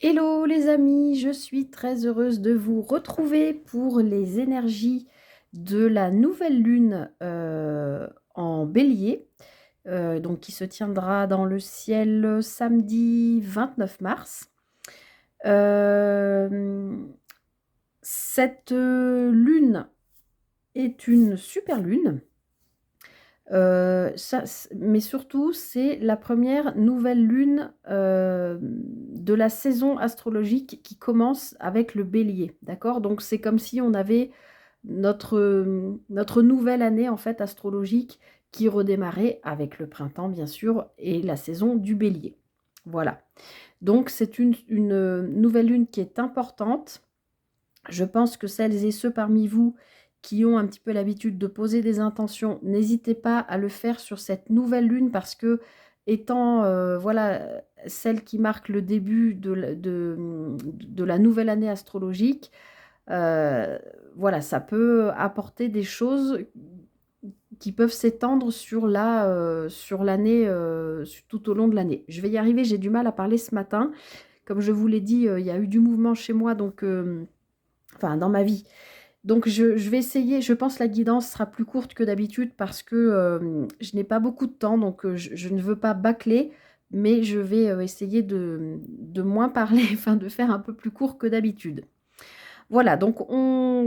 Hello les amis, je suis très heureuse de vous retrouver pour les énergies de la nouvelle lune en bélier, donc qui se tiendra dans le ciel samedi 29 mars. Euh, cette lune est une super lune. Mais surtout, c'est la première nouvelle lune de la saison astrologique qui commence avec le bélier, d'accord? Donc c'est comme si on avait notre nouvelle année en fait astrologique qui redémarrait avec le printemps bien sûr et la saison du bélier. Voilà. Donc c'est une nouvelle lune qui est importante. Je pense que celles et ceux parmi vous qui ont un petit peu l'habitude de poser des intentions, n'hésitez pas à le faire sur cette nouvelle lune parce que étant voilà, celle qui marque le début de la nouvelle année astrologique, euh, voilà, ça peut apporter des choses qui peuvent s'étendre sur l'année, tout au long de l'année. Je vais y arriver, j'ai du mal à parler ce matin. Comme je vous l'ai dit, il y a eu du mouvement chez moi, donc enfin dans ma vie. Donc je vais essayer, je pense que la guidance sera plus courte que d'habitude parce que je n'ai pas beaucoup de temps, donc je ne veux pas bâcler, mais je vais essayer de moins parler, enfin de faire un peu plus court que d'habitude. Voilà, donc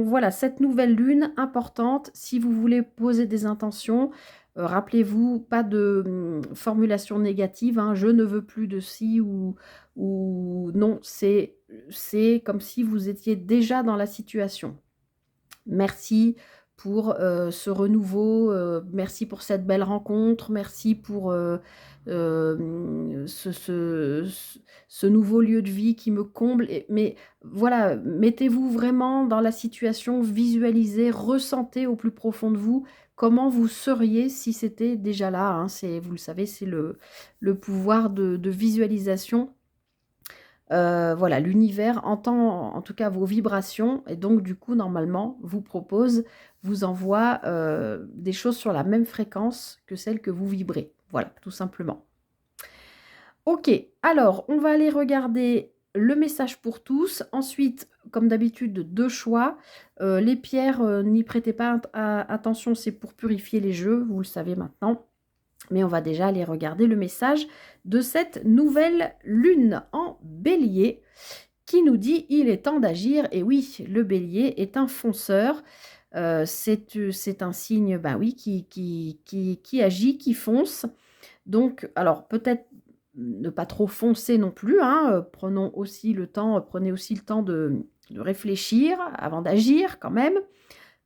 voilà cette nouvelle lune importante. Si vous voulez poser des intentions, rappelez-vous, pas de formulation négative, hein, je ne veux plus de ci ou non, c'est comme si vous étiez déjà dans la situation. Merci pour ce renouveau, merci pour cette belle rencontre, merci pour ce nouveau lieu de vie qui me comble. Mais voilà, mettez-vous vraiment dans la situation, visualisez, ressentez au plus profond de vous comment vous seriez si c'était déjà là, hein. Vous le savez, c'est le pouvoir de visualisation. Voilà, l'univers entend en tout cas vos vibrations et donc du coup, normalement, vous envoie des choses sur la même fréquence que celle que vous vibrez. Voilà, tout simplement. Ok, alors on va aller regarder le message pour tous. Ensuite, comme d'habitude, deux choix. Les pierres, n'y prêtez pas attention, c'est pour purifier les jeux, vous le savez maintenant. Mais on va déjà aller regarder le message de cette nouvelle lune en bélier qui nous dit il est temps d'agir. Et oui, le bélier est un fonceur. C'est un signe bah oui, qui agit, qui fonce. Donc, alors peut-être ne pas trop foncer non plus, hein, prenez aussi le temps de réfléchir avant d'agir quand même.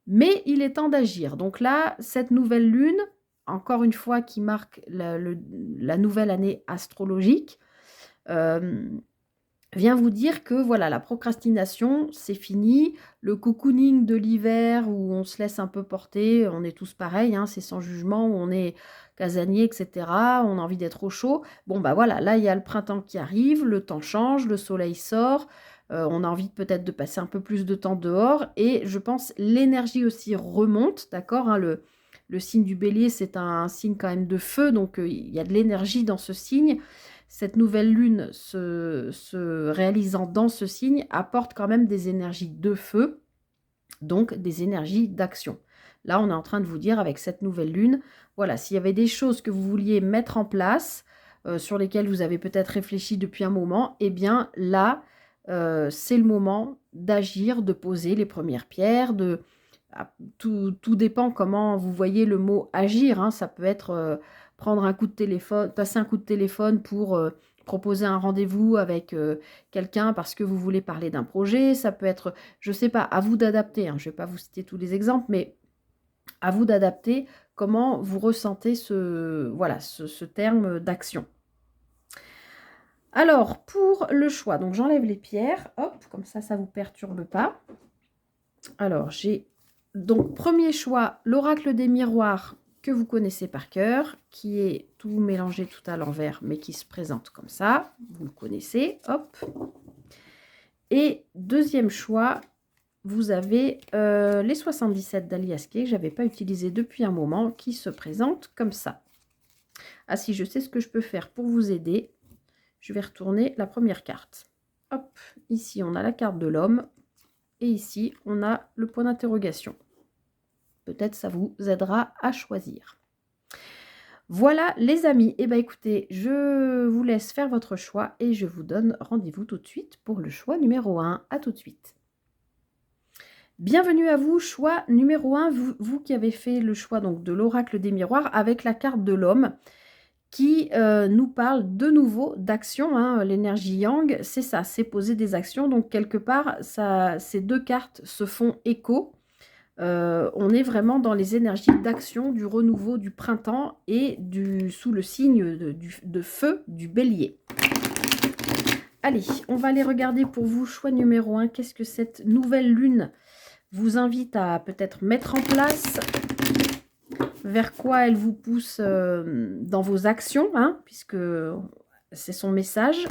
Mais il est temps d'agir. Donc là, cette nouvelle lune, encore une fois, qui marque la nouvelle année astrologique, euh, vient vous dire que voilà, la procrastination, c'est fini. Le cocooning de l'hiver où on se laisse un peu porter, on est tous pareils, hein, c'est sans jugement, où on est casanier, etc. On a envie d'être au chaud. Bon, bah voilà, là, il y a le printemps qui arrive, le temps change, le soleil sort. On a envie peut-être de passer un peu plus de temps dehors. Et je pense l'énergie aussi remonte, d'accord, hein, le signe du bélier, c'est un signe quand même de feu, donc il y a de l'énergie dans ce signe. Cette nouvelle lune se réalisant dans ce signe apporte quand même des énergies de feu, donc des énergies d'action. Là, on est en train de vous dire avec cette nouvelle lune, voilà, s'il y avait des choses que vous vouliez mettre en place, sur lesquelles vous avez peut-être réfléchi depuis un moment, eh bien là, c'est le moment d'agir, de poser les premières pierres, tout dépend comment vous voyez le mot agir, hein. Ça peut être prendre un coup de téléphone, passer un coup de téléphone pour proposer un rendez-vous avec quelqu'un parce que vous voulez parler d'un projet. Ça peut être, je ne sais pas, à vous d'adapter, hein. Je ne vais pas vous citer tous les exemples, mais à vous d'adapter comment vous ressentez voilà, ce terme d'action. Alors, pour le choix, donc j'enlève les pierres, hop, comme ça ne vous perturbe pas. Alors, j'ai donc premier choix, l'oracle des miroirs que vous connaissez par cœur, qui est tout mélangé tout à l'envers, mais qui se présente comme ça. Vous le connaissez, hop. Et deuxième choix, vous avez les 77 d'Aliaské, que je n'avais pas utilisé depuis un moment, qui se présentent comme ça. Ah si, je sais ce que je peux faire pour vous aider. Je vais retourner la première carte. Hop. hop, ici on a la carte de l'homme et ici on a le point d'interrogation. Peut-être ça vous aidera à choisir. Voilà les amis, et bien écoutez, je vous laisse faire votre choix et je vous donne rendez-vous tout de suite pour le choix numéro 1. À tout de suite. Bienvenue à vous, choix numéro 1, vous qui avez fait le choix donc de l'oracle des miroirs avec la carte de l'homme qui nous parle de nouveau d'action, hein, l'énergie yang, c'est ça, c'est poser des actions, donc quelque part, ces deux cartes se font écho. On est vraiment dans les énergies d'action, du renouveau, du printemps et sous le signe de feu du bélier. Allez, on va aller regarder pour vous, choix numéro 1, qu'est-ce que cette nouvelle lune vous invite à peut-être mettre en place, vers quoi elle vous pousse dans vos actions, hein, puisque c'est son message.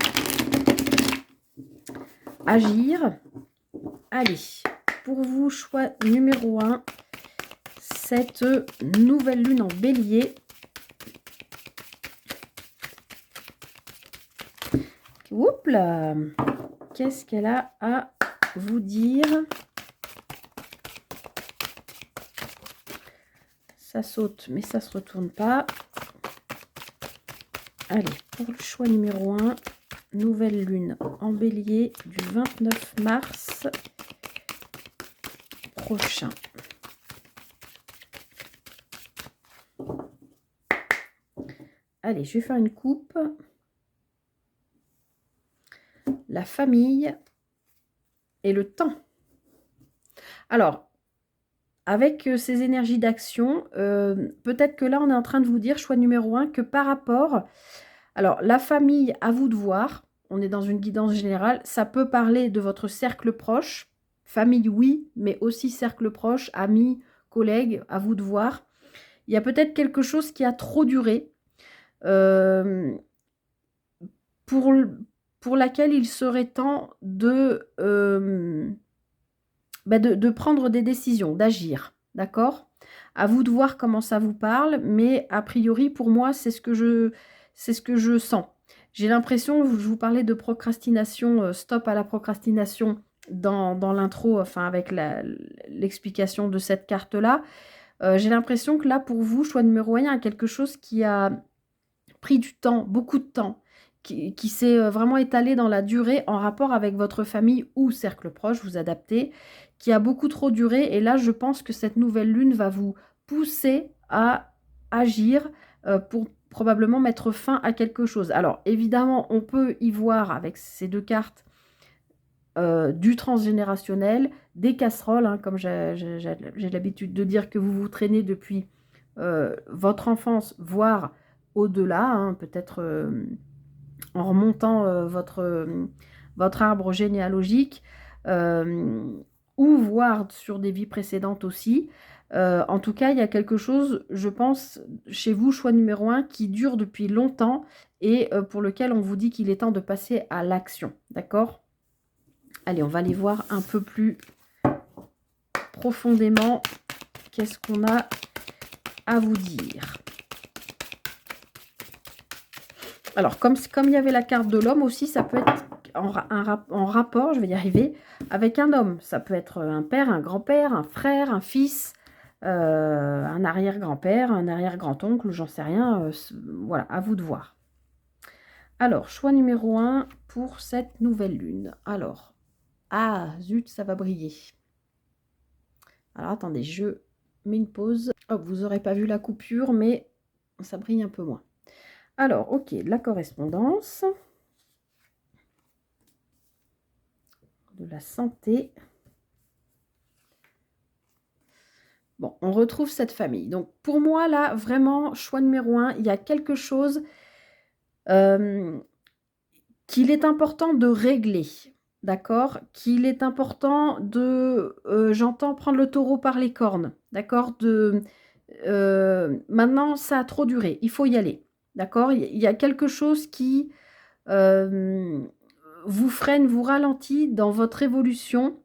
Agir. Allez, pour vous, choix numéro 1, cette nouvelle lune en bélier. Oups là, qu'est-ce qu'elle a à vous dire? Ça saute, mais ça ne se retourne pas. Allez, pour le choix numéro 1, nouvelle lune en bélier du 29 mars prochain. Allez, je vais faire une coupe. La famille et le temps. Alors, avec ces énergies d'action, peut-être que là, on est en train de vous dire, choix numéro 1, que par rapport... Alors, la famille, à vous de voir. On est dans une guidance générale. Ça peut parler de votre cercle proche. Famille, oui, mais aussi cercle proche, amis, collègues, à vous de voir. Il y a peut-être quelque chose qui a trop duré. Pour laquelle il serait temps de prendre des décisions, d'agir, d'accord? À vous de voir comment ça vous parle, mais a priori, pour moi, c'est ce que je sens. J'ai l'impression, je vous parlais de procrastination, stop à la procrastination dans l'intro, enfin avec l'explication de cette carte-là. J'ai l'impression que là, pour vous, choix numéro 1, il y a quelque chose qui a pris du temps, beaucoup de temps, qui s'est vraiment étalé dans la durée en rapport avec votre famille ou cercle proche, vous adaptez, qui a beaucoup trop duré. Et là, je pense que cette nouvelle lune va vous pousser à agir pour probablement mettre fin à quelque chose. Alors, évidemment, on peut y voir avec ces deux cartes du transgénérationnel, des casseroles, hein, comme j'ai l'habitude de dire que vous vous traînez depuis votre enfance, voire au-delà, hein, peut-être en remontant votre arbre généalogique, ou voire sur des vies précédentes aussi. En tout cas, il y a quelque chose, je pense, chez vous, choix numéro 1, qui dure depuis longtemps et pour lequel on vous dit qu'il est temps de passer à l'action. D'accord? Allez, on va aller voir un peu plus profondément qu'est-ce qu'on a à vous dire. Alors, comme il y avait la carte de l'homme aussi, ça peut être en rapport, je vais y arriver, avec un homme. Ça peut être un père, un grand-père, un frère, un fils, un arrière-grand-père, un arrière-grand-oncle, j'en sais rien. Voilà, à vous de voir. Alors, choix numéro 1 pour cette nouvelle lune. Alors, ah, zut, ça va briller. Alors, attendez, je mets une pause. Hop, vous n'aurez pas vu la coupure, mais ça brille un peu moins. Alors, ok, la correspondance. De la santé. Bon, on retrouve cette famille. Donc, pour moi, là, vraiment, choix numéro 1, il y a quelque chose qu'il est important de régler. D'accord? Qu'il est important de... j'entends prendre le taureau par les cornes. D'accord? Maintenant, ça a trop duré. Il faut y aller. D'accord? Il y a quelque chose qui vous freine, vous ralentit dans votre évolution.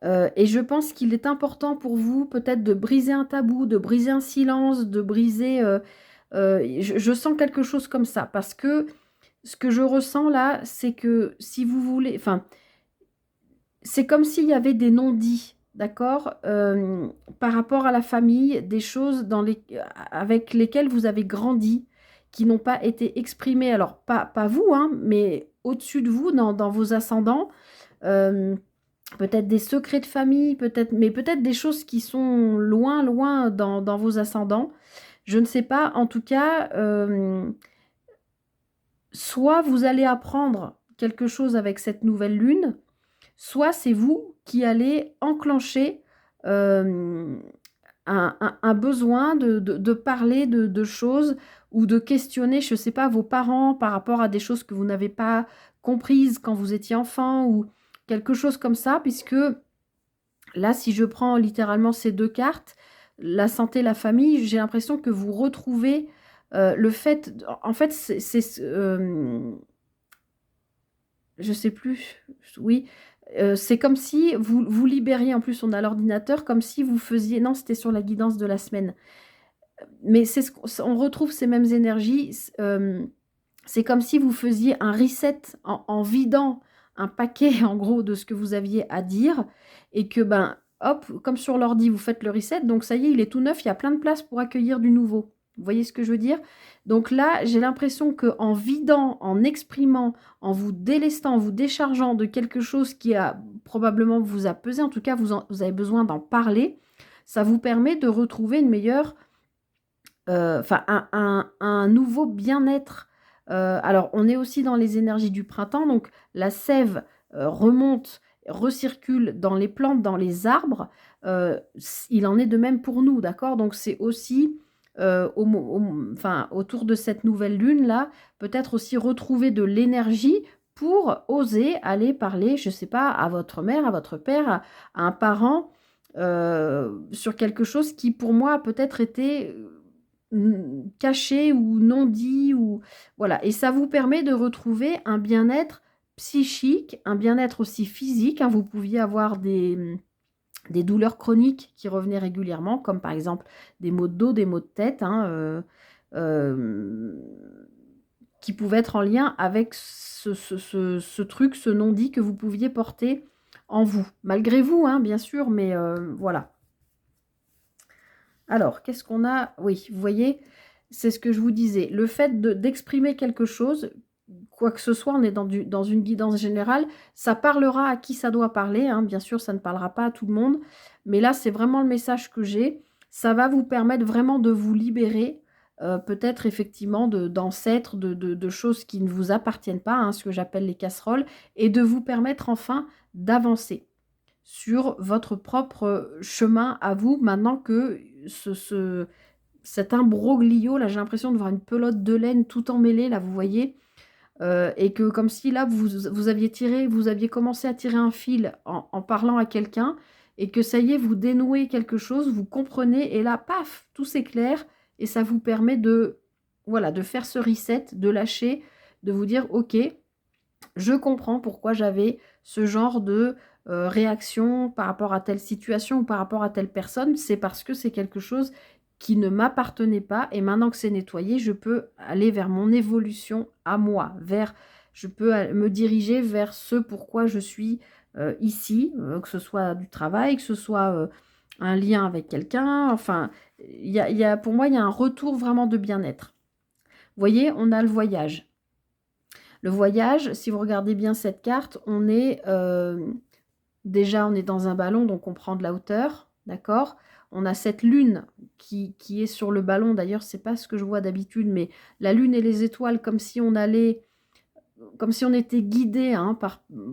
Et je pense qu'il est important pour vous peut-être de briser un tabou, de briser un silence, de briser... je sens quelque chose comme ça. Parce que Ce que je ressens là, c'est que si vous voulez, enfin, c'est comme s'il y avait des non-dits, d'accord? Par rapport à la famille, des choses avec lesquelles vous avez grandi, qui n'ont pas été exprimées. Alors, pas vous, hein, mais au-dessus de vous, dans vos ascendants. Hem, Peut-être des secrets de famille, peut-être, mais peut-être des choses qui sont loin, loin dans vos ascendants. Je ne sais pas. En tout cas, soit vous allez apprendre quelque chose avec cette nouvelle lune, soit c'est vous qui allez enclencher un besoin de parler de choses ou de questionner, je ne sais pas, vos parents par rapport à des choses que vous n'avez pas comprises quand vous étiez enfant ou quelque chose comme ça, puisque là, si je prends littéralement ces deux cartes, la santé, la famille, j'ai l'impression que vous retrouvez le fait, en fait, je sais plus, oui, c'est comme si vous libériez, en plus on a l'ordinateur, comme si vous faisiez, non, c'était sur la guidance de la semaine, mais c'est on retrouve ces mêmes énergies, c'est comme si vous faisiez un reset en vidant un paquet, en gros, de ce que vous aviez à dire et que, ben, hop, comme sur l'ordi, vous faites le reset, donc ça y est, il est tout neuf, il y a plein de place pour accueillir du nouveau. Vous voyez ce que je veux dire? Donc là, j'ai l'impression qu'en vidant, en exprimant, en vous délestant, en vous déchargeant de quelque chose qui a probablement vous a pesé, en tout cas, vous avez besoin d'en parler, ça vous permet de retrouver une meilleure, enfin un nouveau bien-être. Alors on est aussi dans les énergies du printemps, donc la sève remonte, recircule dans les plantes, dans les arbres. Il en est de même pour nous, d'accord? Donc c'est aussi enfin, autour de cette nouvelle lune là, peut-être aussi retrouver de l'énergie pour oser aller parler, je ne sais pas, à votre mère, à votre père, à un parent, sur quelque chose qui pour moi a peut-être été caché ou non dit, ou voilà, et ça vous permet de retrouver un bien-être psychique, un bien-être aussi physique, hein. Vous pouviez avoir des douleurs chroniques qui revenaient régulièrement, comme par exemple des maux de dos, des maux de tête, hein, euh, qui pouvaient être en lien avec ce truc, ce non-dit que vous pouviez porter en vous, malgré vous, hein, bien sûr, mais voilà. Alors, qu'est-ce qu'on a? Oui, vous voyez, c'est ce que je vous disais. Le fait d'exprimer quelque chose, quoi que ce soit, on est dans une guidance générale, ça parlera à qui ça doit parler, hein. Bien sûr, ça ne parlera pas à tout le monde. Mais là, c'est vraiment le message que j'ai. Ça va vous permettre vraiment de vous libérer, peut-être effectivement d'ancêtres, de choses qui ne vous appartiennent pas, hein, ce que j'appelle les casseroles, et de vous permettre enfin d'avancer sur votre propre chemin à vous, maintenant que cet imbroglio, là, j'ai l'impression de voir une pelote de laine tout emmêlée, là, vous voyez, et que comme si là, vous aviez commencé à tirer un fil en parlant à quelqu'un, et que ça y est, vous dénouez quelque chose, vous comprenez, et là, paf, tout s'éclaire, et ça vous permet voilà, de faire ce reset, de lâcher, de vous dire, ok, je comprends pourquoi j'avais ce genre de réaction par rapport à telle situation ou par rapport à telle personne. C'est parce que c'est quelque chose qui ne m'appartenait pas. Et maintenant que c'est nettoyé, je peux aller vers mon évolution à moi. Je peux me diriger vers ce pourquoi je suis ici, que ce soit du travail, que ce soit un lien avec quelqu'un. Enfin, pour moi, il y a un retour vraiment de bien-être. Vous voyez, on a le voyage. Le voyage, si vous regardez bien cette carte, déjà on est dans un ballon, donc on prend de la hauteur, d'accord? On a cette lune qui est sur le ballon, d'ailleurs c'est pas ce que je vois d'habitude, mais la lune et les étoiles, comme si on était guidé, hein,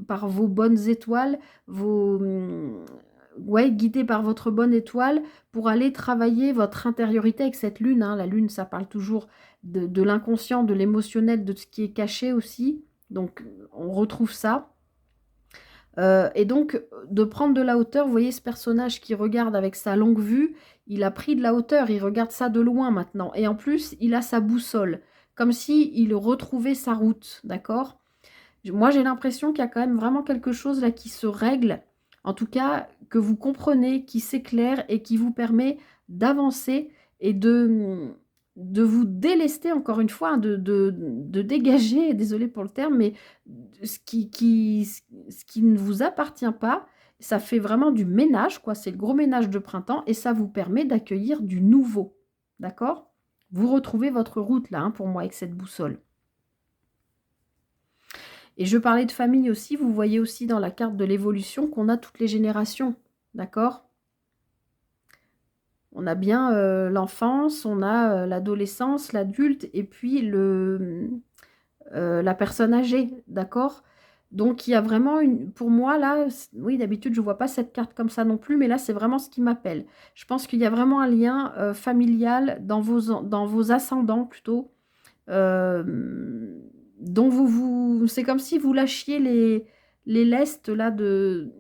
par vos bonnes étoiles, ouais, guidé par votre bonne étoile pour aller travailler votre intériorité avec cette lune, hein. La lune, ça parle toujours de l'inconscient, de l'émotionnel, de ce qui est caché aussi. Donc, on retrouve ça. Et donc, de prendre de la hauteur, vous voyez ce personnage qui regarde avec sa longue vue, il a pris de la hauteur, il regarde ça de loin maintenant. Et en plus, il a sa boussole, comme s'il retrouvait sa route, d'accord? Moi, j'ai l'impression qu'il y a quand même vraiment quelque chose là qui se règle, en tout cas que vous comprenez, qui s'éclaire et qui vous permet d'avancer et de vous délester encore une fois, hein, de dégager, désolée pour le terme, mais ce qui ne vous appartient pas. Ça fait vraiment du ménage, quoi, c'est le gros ménage de printemps et ça vous permet d'accueillir du nouveau, d'accord? Vous retrouvez votre route là, hein, pour moi avec cette boussole. Et je parlais de famille aussi, vous voyez aussi dans la carte de l'évolution qu'on a toutes les générations, d'accord? On a bien, l'enfance, on a, l'adolescence, l'adulte et puis la personne âgée, d'accord? Donc il y a vraiment une pour moi là, oui d'habitude je ne vois pas cette carte comme ça non plus, mais là c'est vraiment ce qui m'appelle. Je pense qu'il y a vraiment un lien, familial dans vos ascendants plutôt, hem, dont c'est comme si vous lâchiez les lestes là de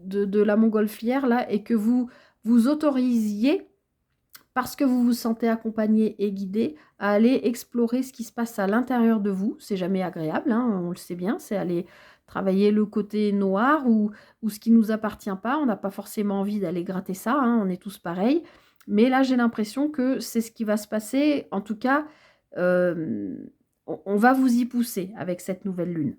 la montgolfière là et que vous vous autorisiez parce que vous vous sentez accompagné et guidé, à aller explorer ce qui se passe à l'intérieur de vous. C'est jamais agréable, hein, on le sait bien, c'est aller travailler le côté noir ou ce qui ne nous appartient pas. On n'a pas forcément envie d'aller gratter ça, hein, on est tous pareils. Mais là, j'ai l'impression que c'est ce qui va se passer. En tout cas, on va vous y pousser avec cette nouvelle lune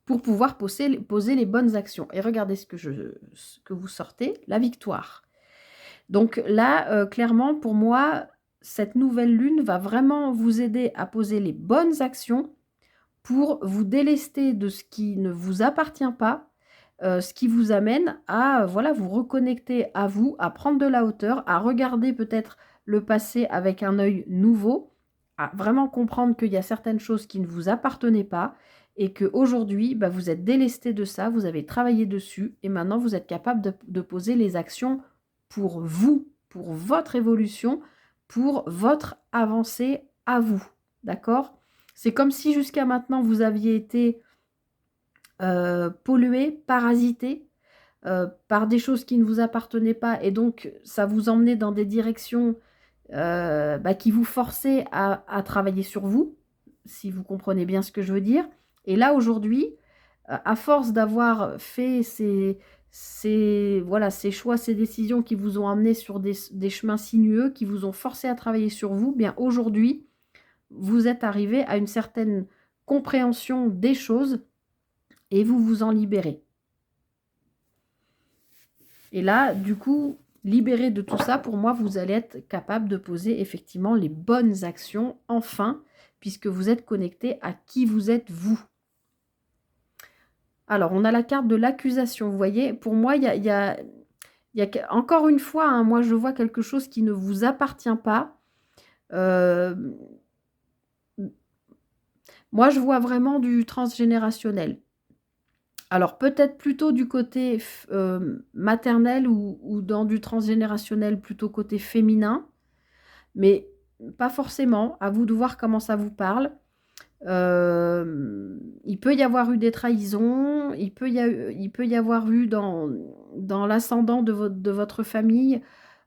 pour pouvoir poser les bonnes actions. Et regardez ce que vous sortez, la victoire. Donc là, clairement, pour moi, cette nouvelle lune va vraiment vous aider à poser les bonnes actions pour vous délester de ce qui ne vous appartient pas, ce qui vous amène à, voilà, vous reconnecter à vous, à prendre de la hauteur, à regarder peut-être le passé avec un œil nouveau, à vraiment comprendre qu'il y a certaines choses qui ne vous appartenaient pas et qu'aujourd'hui, bah, vous êtes délesté de ça, vous avez travaillé dessus et maintenant vous êtes capable de poser les actions pour vous, pour votre évolution, pour votre avancée à vous. D'accord? C'est comme si jusqu'à maintenant vous aviez été pollué, parasité par des choses qui ne vous appartenaient pas et donc ça vous emmenait dans des directions bah, qui vous forçaient à travailler sur vous, si vous comprenez bien ce que je veux dire. Et là aujourd'hui, à force d'avoir fait voilà, ces choix, ces décisions qui vous ont amené sur des chemins sinueux, qui vous ont forcé à travailler sur vous, bien aujourd'hui, vous êtes arrivé à une certaine compréhension des choses et vous vous en libérez. Et là, du coup, libéré de tout ça, pour moi, vous allez être capable de poser effectivement les bonnes actions, enfin, puisque vous êtes connecté à qui vous êtes vous. Alors, on a la carte de l'accusation, vous voyez, pour moi, encore une fois, hein, moi je vois quelque chose qui ne vous appartient pas. Moi, je vois vraiment du transgénérationnel. Alors peut-être plutôt du côté maternel ou dans du transgénérationnel plutôt côté féminin, mais pas forcément. À vous de voir comment ça vous parle. Il peut y avoir eu des trahisons, il peut y avoir eu dans l'ascendant de votre famille,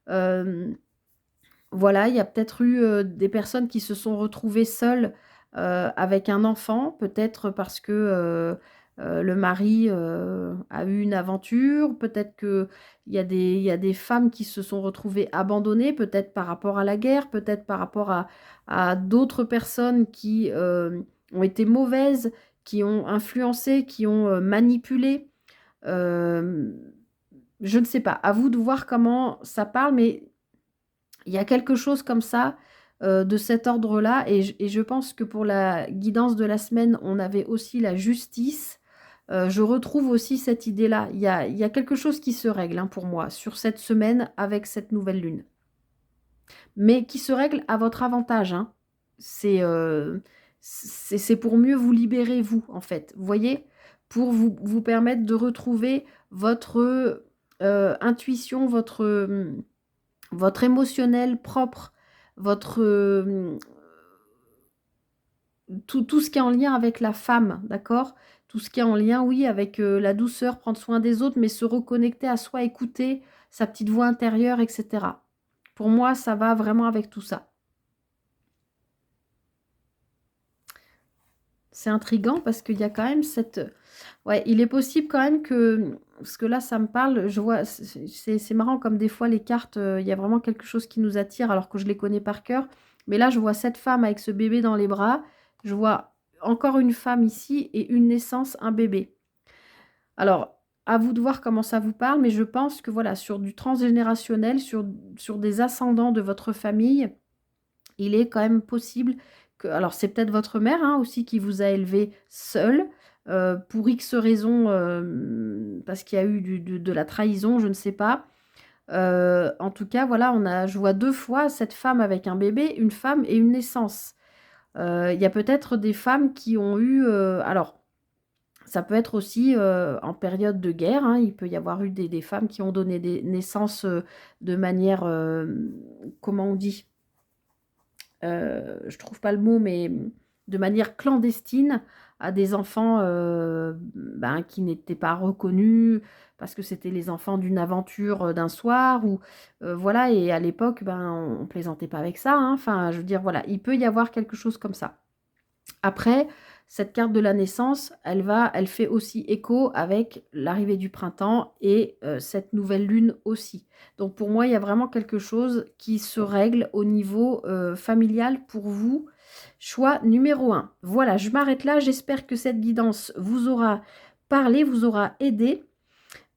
voilà, il y a peut-être eu des personnes qui se sont retrouvées seules avec un enfant, peut-être parce que le mari a eu une aventure, peut-être il y a des femmes qui se sont retrouvées abandonnées, peut-être par rapport à la guerre, peut-être par rapport à d'autres personnes qui ont été mauvaises, qui ont influencé, qui ont manipulé. Euh, je ne sais pas, à vous de voir comment ça parle, mais il y a quelque chose comme ça, de cet ordre-là et je pense que pour la guidance de la semaine, on avait aussi la justice. Je retrouve aussi cette idée-là. Il y a quelque chose qui se règle, hein, pour moi, sur cette semaine avec cette nouvelle lune. Mais qui se règle à votre avantage, hein. C'est pour mieux vous libérer, vous, en fait. Vous voyez? Pour vous permettre de retrouver votre, intuition, votre émotionnel propre, votre tout ce qui est en lien avec la femme, d'accord? Tout ce qui est en lien, oui, avec la douceur, prendre soin des autres, mais se reconnecter à soi, écouter sa petite voix intérieure, etc. Pour moi, ça va vraiment avec tout ça. c'est intriguant parce qu'il y a quand même cette... Ouais, il est possible quand même que... Parce que là, ça me parle, je vois... C'est marrant comme des fois, les cartes, il y a vraiment quelque chose qui nous attire alors que je les connais par cœur. Mais là, je vois cette femme avec ce bébé dans les bras. Je vois encore une femme ici et une naissance, un bébé. Alors, à vous de voir comment ça vous parle, mais je pense que voilà, sur du transgénérationnel, sur des ascendants de votre famille, il est quand même possible que... Alors, c'est peut-être votre mère hein, aussi qui vous a élevé seule, pour X raisons, parce qu'il y a eu de la trahison, je ne sais pas. En tout cas, voilà, je vois 2 fois cette femme avec un bébé, une femme et une naissance. Il y a peut-être des femmes qui ont eu... alors, ça peut être aussi en période de guerre, hein, il peut y avoir eu des femmes qui ont donné des naissances de manière, comment on dit? Je trouve pas le mot, mais de manière clandestine à des enfants ben, qui n'étaient pas reconnus parce que c'était les enfants d'une aventure d'un soir ou voilà, et à l'époque, ben, on plaisantait pas avec ça, hein. Enfin, je veux dire, voilà, il peut y avoir quelque chose comme ça. Après, cette carte de la naissance, elle fait aussi écho avec l'arrivée du printemps et cette nouvelle lune aussi. Donc pour moi, il y a vraiment quelque chose qui se règle au niveau familial pour vous. Choix numéro 1. Voilà, je m'arrête là. J'espère que cette guidance vous aura parlé, vous aura aidé.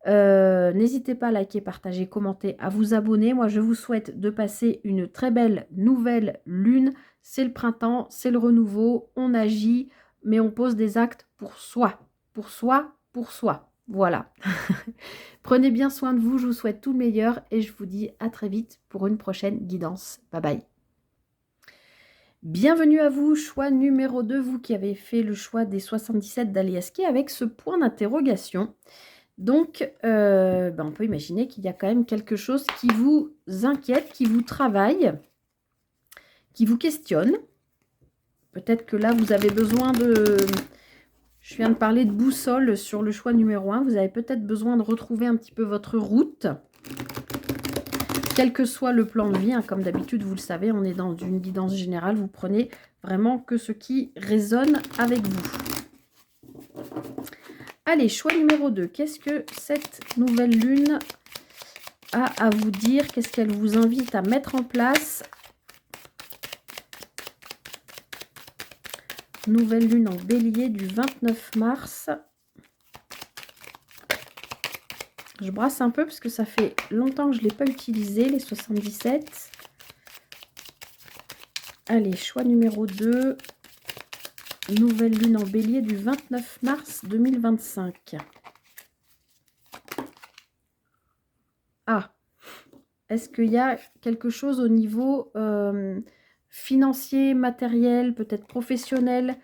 N'hésitez pas à liker, partager, commenter, à vous abonner. Moi, je vous souhaite de passer une très belle nouvelle lune. C'est le printemps, c'est le renouveau. On agit, mais on pose des actes pour soi. Pour soi, pour soi. Voilà. Prenez bien soin de vous. Je vous souhaite tout le meilleur et je vous dis à très vite pour une prochaine guidance. Bye bye. Bienvenue à vous, choix numéro 2, vous qui avez fait le choix des 77 d'Aliaski avec ce point d'interrogation. Donc, ben on peut imaginer qu'il y a quand même quelque chose qui vous inquiète, qui vous travaille, qui vous questionne. Peut-être que là, vous avez besoin de... Je viens de parler de boussole sur le choix numéro 1. Vous avez peut-être besoin de retrouver un petit peu votre route. Quel que soit le plan de vie, hein, comme d'habitude, vous le savez, on est dans une guidance générale. Vous prenez vraiment que ce qui résonne avec vous. Allez, choix numéro 2. Qu'est-ce que cette nouvelle lune a à vous dire? Qu'est-ce qu'elle vous invite à mettre en place? Nouvelle lune en bélier du 29 mars. Je brasse un peu parce que ça fait longtemps que je ne l'ai pas utilisé, les 77. Allez, choix numéro 2. Nouvelle lune en bélier du 29 mars 2025. Ah, est-ce qu'il y a quelque chose au niveau financier, matériel, peut-être professionnel,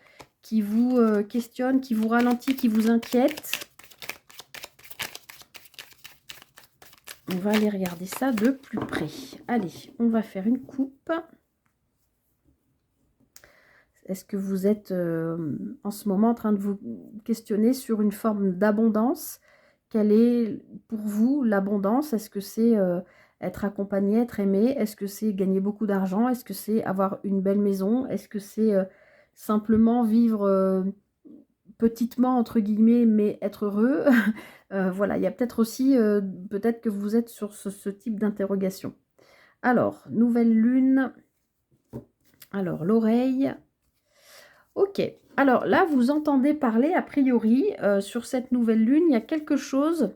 qui vous questionne, qui vous ralentit, qui vous inquiète? On va aller regarder ça de plus près. Allez, on va faire une coupe. Est-ce que vous êtes en ce moment en train de vous questionner sur une forme d'abondance? Quelle est pour vous l'abondance? Est-ce que c'est être accompagné, être aimé? Est-ce que c'est gagner beaucoup d'argent? Est-ce que c'est avoir une belle maison? Est-ce que c'est simplement vivre petitement, entre guillemets, mais être heureux? Voilà, il y a peut-être aussi, peut-être que vous êtes sur ce type d'interrogation. Alors, nouvelle lune. Alors, l'oreille. Ok, alors là, vous entendez parler, a priori, sur cette nouvelle lune, il y a quelque chose...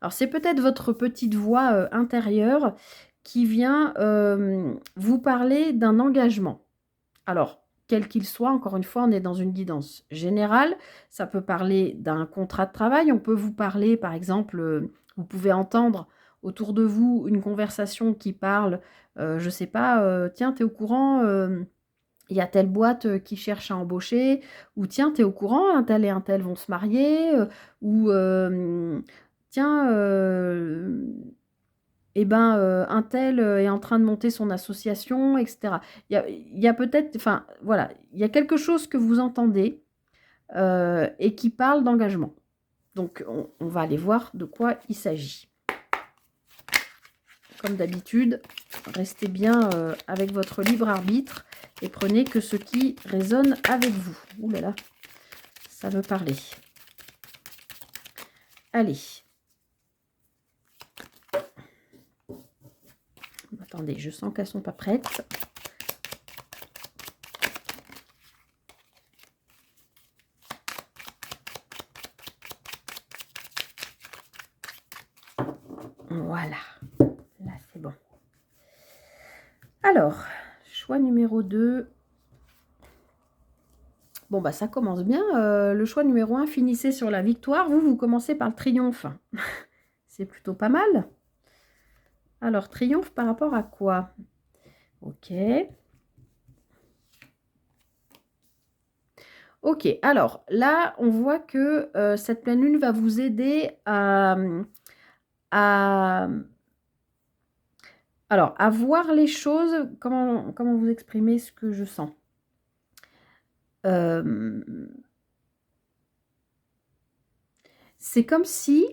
Alors, c'est peut-être votre petite voix intérieure qui vient vous parler d'un engagement. Alors, quel qu'il soit, encore une fois, on est dans une guidance générale. Ça peut parler d'un contrat de travail. On peut vous parler, par exemple, vous pouvez entendre autour de vous une conversation qui parle, je ne sais pas, tiens, tu es au courant... il y a telle boîte qui cherche à embaucher, ou tiens, tu es au courant, un tel et un tel vont se marier, ou tiens, eh ben, un tel est en train de monter son association, etc. Il y a peut-être, enfin, voilà, il y a quelque chose que vous entendez et qui parle d'engagement. Donc, on va aller voir de quoi il s'agit. Comme d'habitude, restez bien avec votre libre arbitre et prenez que ce qui résonne avec vous. Ouh là là. ça veut parler. Allez. Attendez, je sens qu'elles sont pas prêtes. Voilà. Là, c'est bon. Alors, choix numéro 2. Bon, bah ça commence bien. Le choix numéro 1, finissez sur la victoire. Vous commencez par le triomphe. C'est plutôt pas mal. Alors, triomphe par rapport à quoi? Ok. Ok, alors là, on voit que cette pleine lune va vous aider à, alors, à voir les choses. Comment vous exprimer ce que je sens? C'est comme si,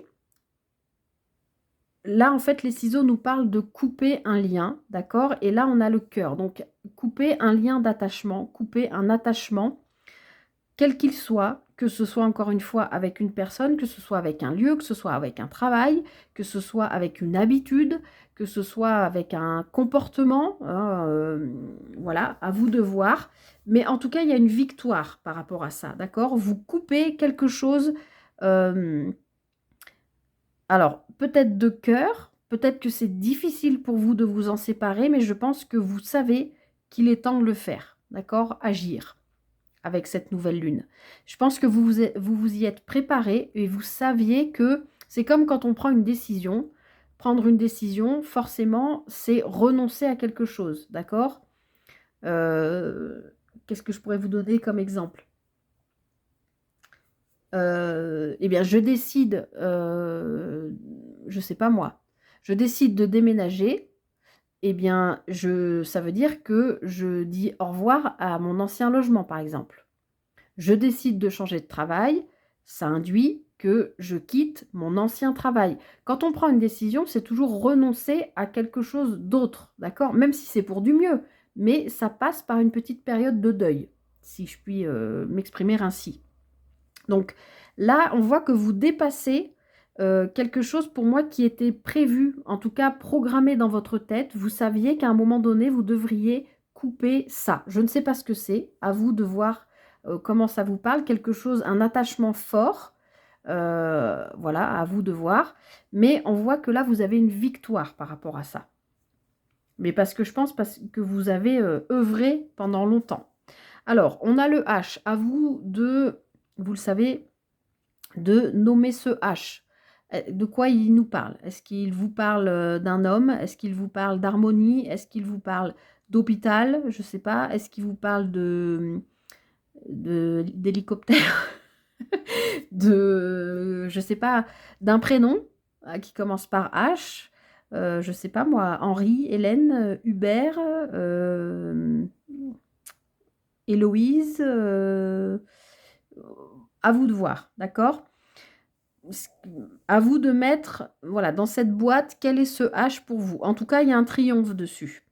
là, en fait, les ciseaux nous parlent de couper un lien, d'accord? Et là, on a le cœur. Donc, couper un lien d'attachement, couper un attachement, quel qu'il soit, que ce soit encore une fois avec une personne, que ce soit avec un lieu, que ce soit avec un travail, que ce soit avec une habitude, que ce soit avec un comportement, hein, voilà, à vous de voir. Mais en tout cas, il y a une victoire par rapport à ça, d'accord? Vous coupez quelque chose, alors peut-être de cœur, peut-être que c'est difficile pour vous de vous en séparer, mais je pense que vous savez qu'il est temps de le faire, d'accord? Agir avec cette nouvelle lune. Je pense que vous y êtes préparé et vous saviez que c'est comme quand on prend une décision. Prendre une décision, forcément, c'est renoncer à quelque chose, d'accord? Qu'est-ce que je pourrais vous donner comme exemple? Eh bien, je décide, je sais pas moi, je décide de déménager, eh bien, ça veut dire que je dis au revoir à mon ancien logement, par exemple. Je décide de changer de travail, ça induit que je quitte mon ancien travail. Quand on prend une décision, c'est toujours renoncer à quelque chose d'autre, d'accord? Même si c'est pour du mieux, mais ça passe par une petite période de deuil, si je puis m'exprimer ainsi. Donc là, on voit que vous dépassez quelque chose pour moi qui était prévu, en tout cas programmé dans votre tête. Vous saviez qu'à un moment donné, vous devriez couper ça. Je ne sais pas ce que c'est, à vous de voir comment ça vous parle, quelque chose, un attachement fort, voilà, à vous de voir. Mais on voit que là, vous avez une victoire par rapport à ça. Mais parce que vous avez œuvré pendant longtemps. Alors, on a le H. À vous de, vous le savez, de nommer ce H. De quoi il nous parle? Est-ce qu'il vous parle d'un homme? Est-ce qu'il vous parle d'harmonie? Est-ce qu'il vous parle d'hôpital? Je ne sais pas. Est-ce qu'il vous parle d'hélicoptère? Je ne sais pas, d'un prénom qui commence par H? Je ne sais pas moi, Henri, Hélène, Hubert, Héloïse, à vous de voir, d'accord? À vous de mettre, voilà, dans cette boîte, quel est ce H pour vous? En tout cas, il y a un triomphe dessus.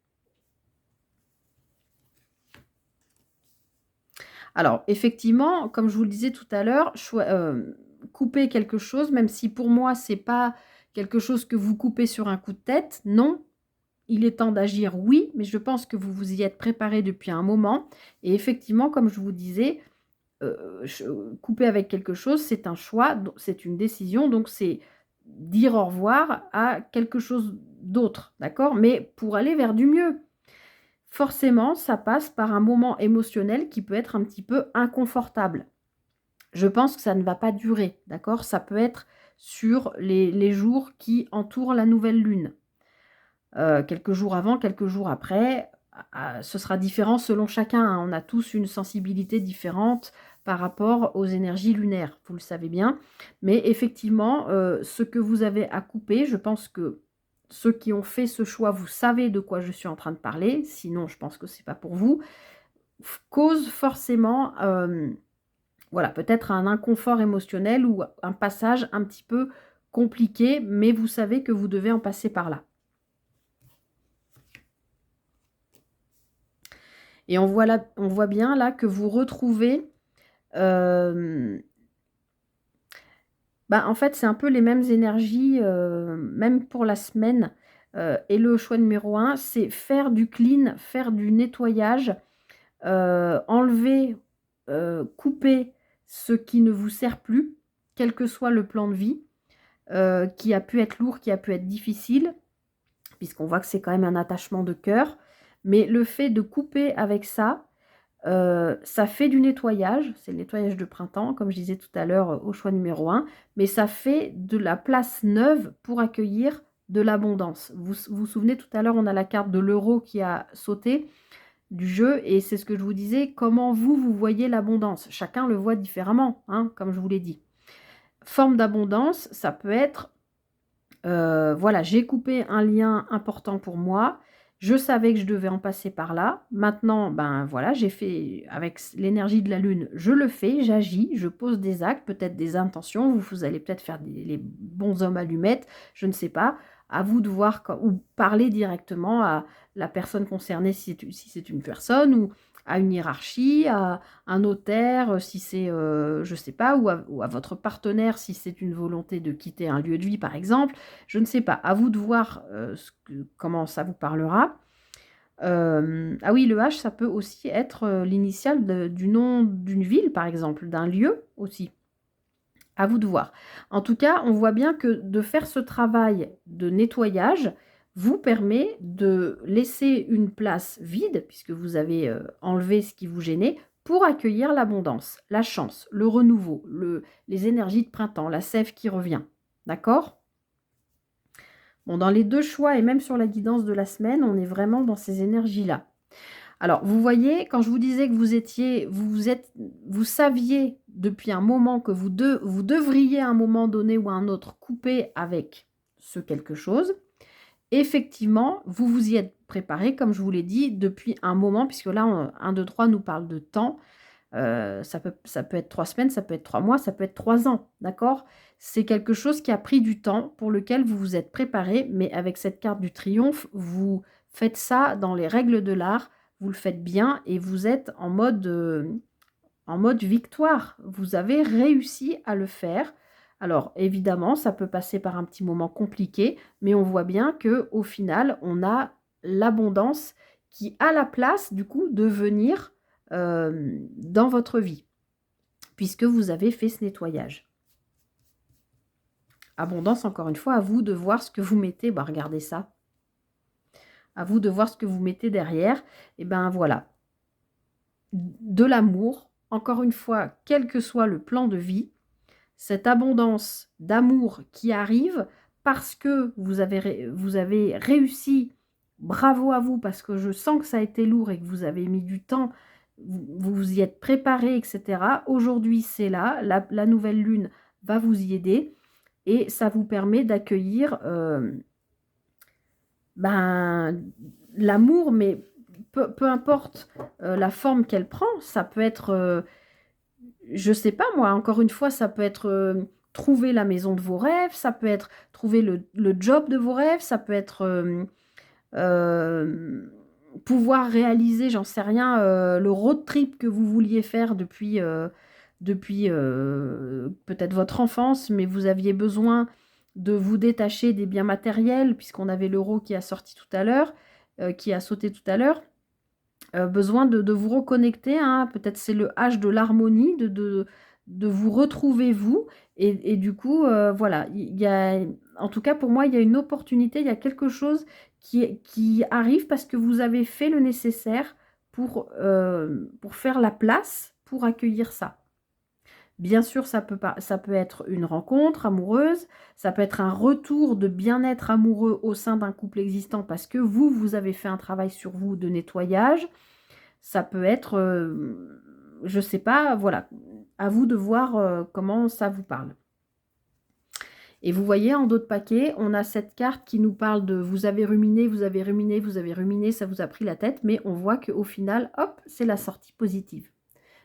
Alors, effectivement, comme je vous le disais tout à l'heure, couper quelque chose, même si pour moi, c'est pas quelque chose que vous coupez sur un coup de tête, non. Il est temps d'agir, oui, mais je pense que vous vous y êtes préparé depuis un moment. Et effectivement, comme je vous disais, couper avec quelque chose, c'est un choix, c'est une décision, donc c'est dire au revoir à quelque chose d'autre, d'accord? Mais pour aller vers du mieux. Forcément, ça passe par un moment émotionnel qui peut être un petit peu inconfortable. Je pense que ça ne va pas durer, d'accord? Ça peut être sur les jours qui entourent la nouvelle lune. Quelques jours avant, quelques jours après, ce sera différent selon chacun, hein. On a tous une sensibilité différente par rapport aux énergies lunaires, vous le savez bien. Mais effectivement, ce que vous avez à couper, je pense que ceux qui ont fait ce choix, vous savez de quoi je suis en train de parler, sinon je pense que c'est pas pour vous, cause forcément, voilà, peut-être un inconfort émotionnel ou un passage un petit peu compliqué, mais vous savez que vous devez en passer par là. Et on voit bien là que vous retrouvez hem, bah, en fait, c'est un peu les mêmes énergies, même pour la semaine, et le choix numéro un, c'est faire du clean, faire du nettoyage, enlever, couper ce qui ne vous sert plus, quel que soit le plan de vie, qui a pu être lourd, qui a pu être difficile, puisqu'on voit que c'est quand même un attachement de cœur. Mais le fait de couper avec ça, ça fait du nettoyage, c'est le nettoyage de printemps, comme je disais tout à l'heure, au choix numéro un, mais ça fait de la place neuve pour accueillir de l'abondance. Vous souvenez, tout à l'heure, on a la carte de l'euro qui a sauté du jeu et c'est ce que je vous disais, comment vous voyez l'abondance. Chacun le voit différemment, hein, comme je vous l'ai dit. Forme d'abondance, ça peut être, voilà, j'ai coupé un lien important pour moi, je savais que je devais en passer par là. Maintenant, ben, voilà, j'ai fait avec l'énergie de la lune, je le fais, j'agis, je pose des actes, peut-être des intentions. Vous allez peut-être faire les bons hommes allumettes, je ne sais pas. À vous de voir ou parler directement à la personne concernée si c'est une personne, ou à une hiérarchie, à un notaire, si c'est, je ne sais pas, ou à votre partenaire si c'est une volonté de quitter un lieu de vie, par exemple. Je ne sais pas, à vous de voir, comment ça vous parlera. Ah oui, le H, ça peut aussi être, l'initiale du nom d'une ville, par exemple, d'un lieu aussi. À vous de voir. En tout cas, on voit bien que de faire ce travail de nettoyage vous permet de laisser une place vide, puisque vous avez, enlevé ce qui vous gênait, pour accueillir l'abondance, la chance, le renouveau, les énergies de printemps, la sève qui revient. D'accord? Bon, dans les 2 choix et même sur la guidance de la semaine, on est vraiment dans ces énergies-là. Alors, vous voyez, quand je vous disais que vous saviez depuis un moment que vous devriez à un moment donné ou à un autre couper avec ce quelque chose. Effectivement, vous vous y êtes préparé, comme je vous l'ai dit, depuis un moment, puisque là, 1, 2, 3 nous parle de temps. Ça peut être 3 semaines, ça peut être 3 mois, ça peut être 3 ans, d'accord? C'est quelque chose qui a pris du temps, pour lequel vous vous êtes préparé, mais avec cette carte du triomphe, vous faites ça dans les règles de l'art, vous le faites bien et vous êtes en mode victoire. Vous avez réussi à le faire. Alors évidemment, ça peut passer par un petit moment compliqué, mais on voit bien que au final, on a l'abondance qui a la place du coup de venir, dans votre vie, puisque vous avez fait ce nettoyage. Abondance, encore une fois, à vous de voir ce que vous mettez. Bah, regardez ça. À vous de voir ce que vous mettez derrière. Et ben voilà. De l'amour, encore une fois, quel que soit le plan de vie, cette abondance d'amour qui arrive parce que vous avez réussi. Bravo à vous, parce que je sens que ça a été lourd et que vous avez mis du temps, vous vous y êtes préparé, etc. Aujourd'hui, c'est là, la nouvelle lune va vous y aider et ça vous permet d'accueillir, ben, l'amour, mais peu importe, la forme qu'elle prend. Ça peut être, je sais pas moi, encore une fois, ça peut être, trouver la maison de vos rêves, ça peut être trouver le job de vos rêves, ça peut être, pouvoir réaliser, j'en sais rien, le road trip que vous vouliez faire depuis peut-être votre enfance, mais vous aviez besoin de vous détacher des biens matériels, puisqu'on avait l'euro qui a sorti tout à l'heure, qui a sauté tout à l'heure. Besoin de vous reconnecter, hein, peut-être c'est le H de l'harmonie, de vous retrouver vous et du coup, voilà, il y a en tout cas pour moi, il y a une opportunité, il y a quelque chose qui arrive parce que vous avez fait le nécessaire pour faire la place, pour accueillir ça. Bien sûr, ça peut être une rencontre amoureuse, ça peut être un retour de bien-être amoureux au sein d'un couple existant parce que vous avez fait un travail sur vous de nettoyage. Ça peut être, je sais pas, voilà, à vous de voir, comment ça vous parle. Et vous voyez, en dos de paquet, on a cette carte qui nous parle de vous avez ruminé, vous avez ruminé, vous avez ruminé, ça vous a pris la tête, mais on voit qu'au final, hop, c'est la sortie positive.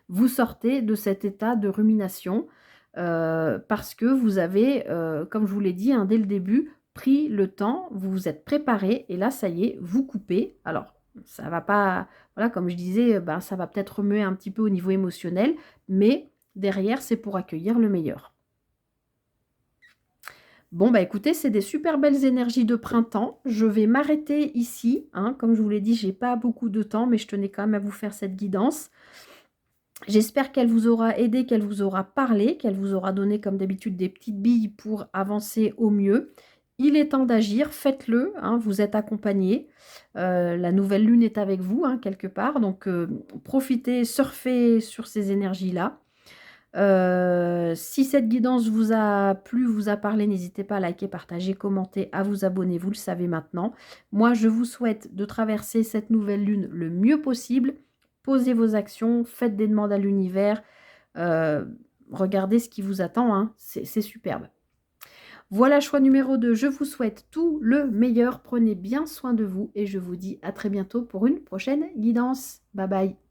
Vous sortez de cet état de rumination, parce que vous avez, comme je vous l'ai dit, hein, dès le début, pris le temps, vous vous êtes préparé et là, ça y est, vous coupez. Alors, ça va pas, voilà, comme je disais, ben, ça va peut-être remuer un petit peu au niveau émotionnel, mais derrière, c'est pour accueillir le meilleur. Bon, bah écoutez, c'est des super belles énergies de printemps. Je vais m'arrêter ici, hein. Comme je vous l'ai dit, j'ai pas beaucoup de temps, mais je tenais quand même à vous faire cette guidance. J'espère qu'elle vous aura aidé, qu'elle vous aura parlé, qu'elle vous aura donné, comme d'habitude, des petites billes pour avancer au mieux. Il est temps d'agir, faites-le, hein, vous êtes accompagnés. La nouvelle lune est avec vous, hein, quelque part. Donc, profitez, surfez sur ces énergies-là. Si cette guidance vous a plu, vous a parlé, n'hésitez pas à liker, partager, commenter, à vous abonner, vous le savez maintenant. Moi, je vous souhaite de traverser cette nouvelle lune le mieux possible. Posez vos actions, faites des demandes à l'univers, euh, regardez ce qui vous attend, hein, c'est superbe. Voilà, choix numéro 2, je vous souhaite tout le meilleur, prenez bien soin de vous et je vous dis à très bientôt pour une prochaine guidance. Bye bye.